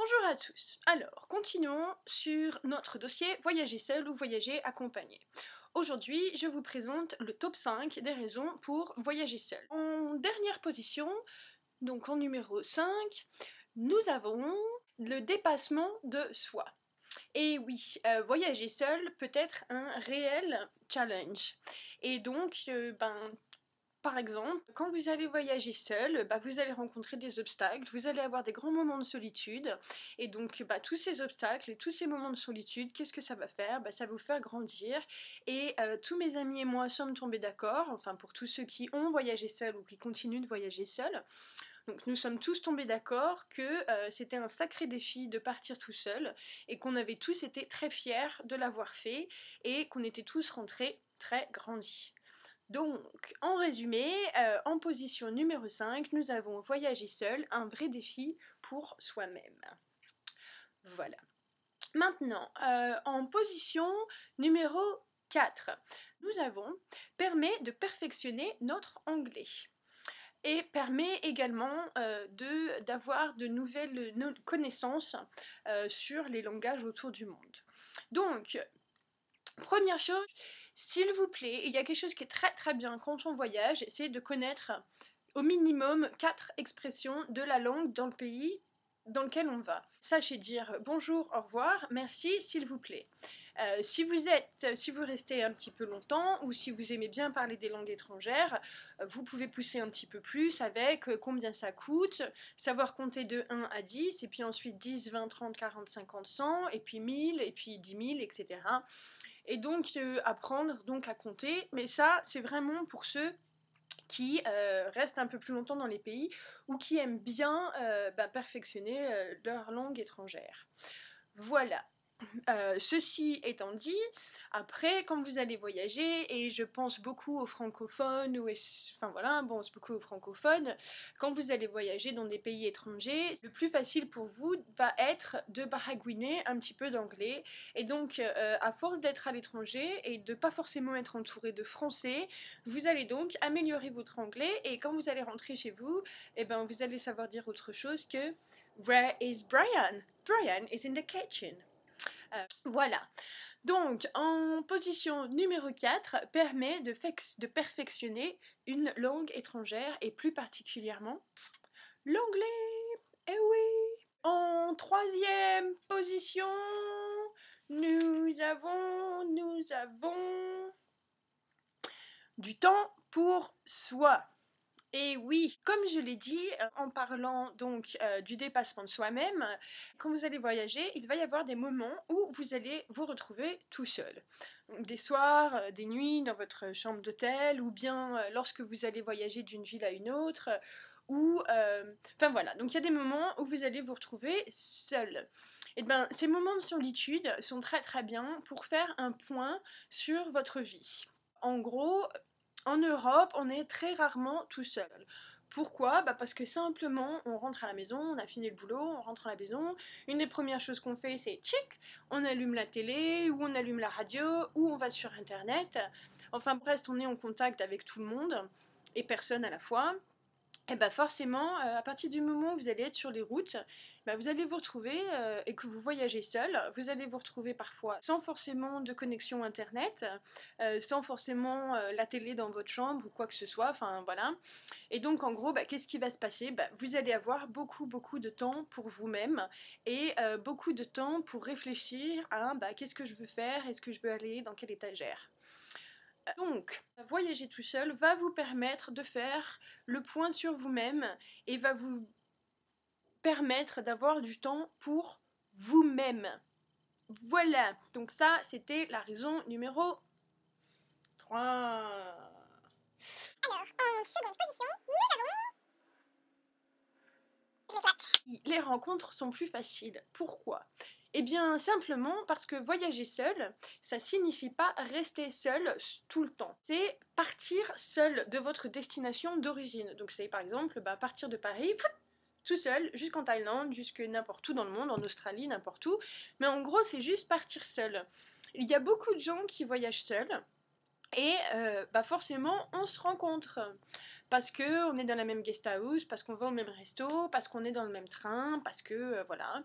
Bonjour à tous. Alors, continuons sur notre dossier voyager seul ou voyager accompagné. Aujourd'hui, je vous présente le top 5 des raisons pour voyager seul. En dernière position, donc en numéro 5, nous avons le dépassement de soi. Et oui, voyager seul peut être un réel challenge. Et donc, par exemple, quand vous allez voyager seul, vous allez rencontrer des obstacles, vous allez avoir des grands moments de solitude, et donc tous ces obstacles et tous ces moments de solitude, qu'est-ce que ça va faire? Ça va vous faire grandir, et tous mes amis et moi sommes tombés d'accord, enfin pour tous ceux qui ont voyagé seuls ou qui continuent de voyager seuls, donc nous sommes tous tombés d'accord que c'était un sacré défi de partir tout seul, et qu'on avait tous été très fiers de l'avoir fait, et qu'on était tous rentrés très grandis. Donc, en résumé, en position numéro 5, nous avons voyager seul, un vrai défi pour soi-même. Voilà. Maintenant, en position numéro 4, nous avons permet de perfectionner notre anglais. Et permet également d'avoir de nouvelles connaissances sur les langages autour du monde. Donc, première chose, s'il vous plaît, il y a quelque chose qui est très très bien quand on voyage, c'est de connaître au minimum 4 expressions de la langue dans le pays dans lequel on va. Sachez dire bonjour, au revoir, merci, s'il vous plaît. Si vous restez un petit peu longtemps, ou si vous aimez bien parler des langues étrangères, vous pouvez pousser un petit peu plus avec combien ça coûte, savoir compter de 1 à 10, et puis ensuite 10, 20, 30, 40, 50, 100, et puis 1000, et puis 10 000, etc. Et donc apprendre donc à compter, mais ça c'est vraiment pour ceux qui restent un peu plus longtemps dans les pays ou qui aiment bien perfectionner leur langue étrangère. Voilà. Ceci étant dit, après, quand vous allez voyager, et je pense beaucoup aux francophones, beaucoup aux francophones, quand vous allez voyager dans des pays étrangers, le plus facile pour vous va être de baragouiner un petit peu d'anglais, et donc à force d'être à l'étranger et de pas forcément être entouré de français, vous allez donc améliorer votre anglais, et quand vous allez rentrer chez vous, vous allez savoir dire autre chose que Where is Brian? Brian is in the kitchen. Voilà. Donc, en position numéro 4, permet de perfectionner une langue étrangère, et plus particulièrement l'anglais. Eh oui. En troisième position, nous avons du temps pour soi. Et oui, comme je l'ai dit, en parlant donc du dépassement de soi-même, quand vous allez voyager, il va y avoir des moments où vous allez vous retrouver tout seul. Donc, des soirs, des nuits dans votre chambre d'hôtel, ou bien lorsque vous allez voyager d'une ville à une autre, ou... Enfin voilà, donc il y a des moments où vous allez vous retrouver seul. Et ces moments de solitude sont très très bien pour faire un point sur votre vie. En gros, en Europe, on est très rarement tout seul. Pourquoi? Parce que simplement, on rentre à la maison, on a fini le boulot, on rentre à la maison, une des premières choses qu'on fait, c'est tchic, on allume la télé, ou on allume la radio, ou on va sur internet. Enfin bref, on est en contact avec tout le monde, et personne à la fois. Et forcément, à partir du moment où vous allez être sur les routes, vous allez vous retrouver, et que vous voyagez seul, vous allez vous retrouver parfois sans forcément de connexion internet, sans forcément la télé dans votre chambre ou quoi que ce soit, enfin voilà. Et donc en gros, qu'est-ce qui va se passer? Vous allez avoir beaucoup de temps pour vous-même, et beaucoup de temps pour réfléchir à qu'est-ce que je veux faire, est-ce que je veux aller dans quelle étagère. Donc, voyager tout seul va vous permettre de faire le point sur vous-même, et va vous permettre d'avoir du temps pour vous-même. Voilà, donc ça c'était la raison numéro 3. Alors, en seconde position, les rencontres sont plus faciles. Pourquoi? Eh bien, simplement parce que voyager seul, ça signifie pas rester seul tout le temps. C'est partir seul de votre destination d'origine. Donc c'est par exemple partir de Paris, tout seul, jusqu'en Thaïlande, jusque n'importe où dans le monde, en Australie, n'importe où. Mais en gros, c'est juste partir seul. Il y a beaucoup de gens qui voyagent seuls, et forcément, on se rencontre. parce qu'on est dans la même guest house, parce qu'on va au même resto, parce qu'on est dans le même train, parce que voilà.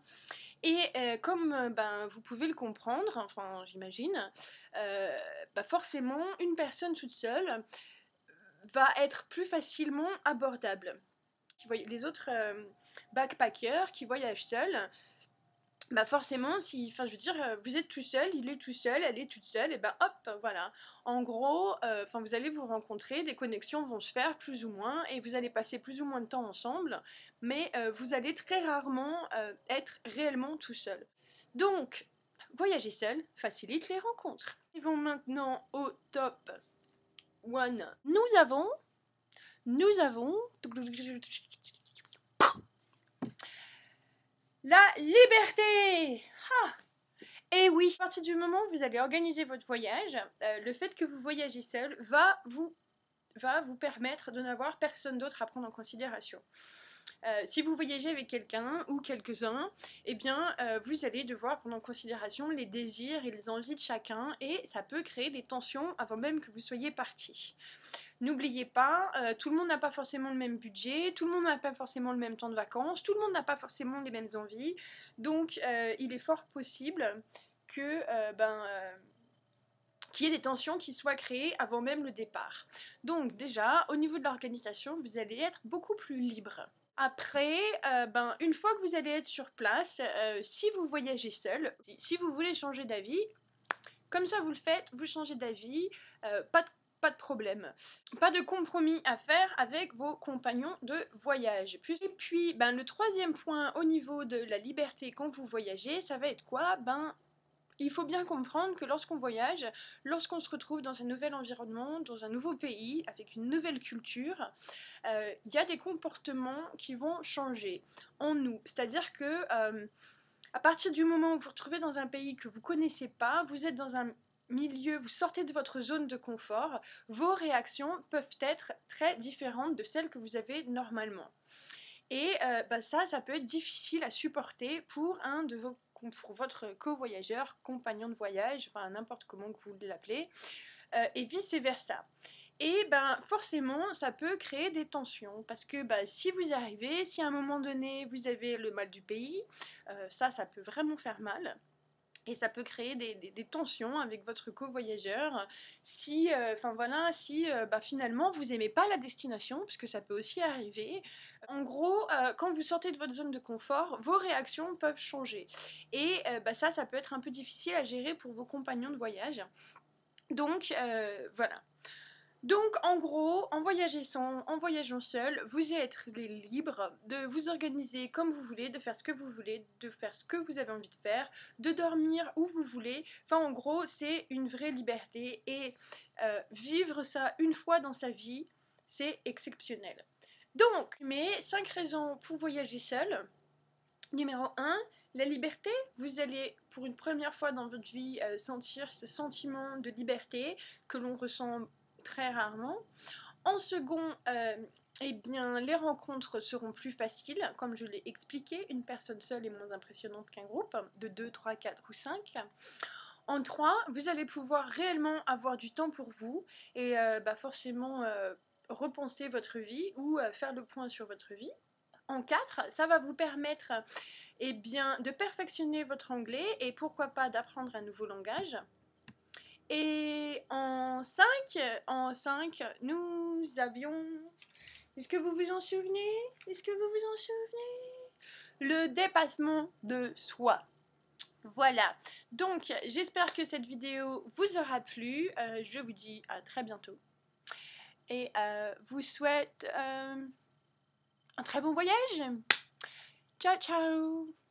Et comme ben, vous pouvez le comprendre, enfin j'imagine, forcément une personne toute seule va être plus facilement abordable. Les autres backpackers qui voyagent seuls, bah forcément, si, enfin je veux dire, vous êtes tout seul, il est tout seul, elle est toute seule, et ben hop, voilà. En gros, enfin vous allez vous rencontrer, des connexions vont se faire plus ou moins, et vous allez passer plus ou moins de temps ensemble, mais vous allez très rarement être réellement tout seul. Donc, voyager seul facilite les rencontres. Arrivons maintenant au top 1. Nous avons la liberté. Ah. Et oui, à partir du moment où vous allez organiser votre voyage, le fait que vous voyagez seul va vous permettre de n'avoir personne d'autre à prendre en considération. Si vous voyagez avec quelqu'un ou quelques-uns, eh bien, vous allez devoir prendre en considération les désirs et les envies de chacun, et ça peut créer des tensions avant même que vous soyez partis. N'oubliez pas, tout le monde n'a pas forcément le même budget, tout le monde n'a pas forcément le même temps de vacances, tout le monde n'a pas forcément les mêmes envies, donc il est fort possible que qu'il y ait des tensions qui soient créées avant même le départ. Donc déjà, au niveau de l'organisation, vous allez être beaucoup plus libre. Après, une fois que vous allez être sur place, si vous voyagez seul, si vous voulez changer d'avis, comme ça vous le faites, vous changez d'avis, pas de problème. Pas de compromis à faire avec vos compagnons de voyage. Et puis, le troisième point au niveau de la liberté quand vous voyagez, ça va être quoi? Il faut bien comprendre que lorsqu'on voyage, lorsqu'on se retrouve dans un nouvel environnement, dans un nouveau pays, avec une nouvelle culture, il y a des comportements qui vont changer en nous. C'est-à-dire que à partir du moment où vous vous retrouvez dans un pays que vous ne connaissez pas, vous êtes dans un milieu, vous sortez de votre zone de confort, vos réactions peuvent être très différentes de celles que vous avez normalement. Et ça peut être difficile à supporter pour pour votre co-voyageur, compagnon de voyage, enfin n'importe comment que vous l'appelez, et vice versa. Et forcément ça peut créer des tensions, parce que si vous arrivez, si à un moment donné vous avez le mal du pays, ça peut vraiment faire mal. Et ça peut créer des tensions avec votre co-voyageur si, finalement vous n'aimez pas la destination, parce que ça peut aussi arriver. En gros, quand vous sortez de votre zone de confort, vos réactions peuvent changer. Et ça peut être un peu difficile à gérer pour vos compagnons de voyage. Donc voilà. Donc en gros, en voyageant seul, vous êtes libre de vous organiser comme vous voulez, de faire ce que vous voulez, de faire ce que vous avez envie de faire, de dormir où vous voulez. Enfin en gros, c'est une vraie liberté, et vivre ça une fois dans sa vie, c'est exceptionnel. Donc, mes 5 raisons pour voyager seul. Numéro 1, la liberté. Vous allez pour une première fois dans votre vie sentir ce sentiment de liberté que l'on ressent très rarement. En second, les rencontres seront plus faciles, comme je l'ai expliqué. Une personne seule est moins impressionnante qu'un groupe de 2, 3, 4 ou 5. En 3, vous allez pouvoir réellement avoir du temps pour vous, et forcément repenser votre vie ou faire le point sur votre vie. En 4, ça va vous permettre de perfectionner votre anglais, et pourquoi pas d'apprendre un nouveau langage. Et en 5, nous avions... Est-ce que vous vous en souvenez? Le dépassement de soi. Voilà, donc j'espère que cette vidéo vous aura plu. Je vous dis à très bientôt. Et vous souhaite un très bon voyage. Ciao, ciao!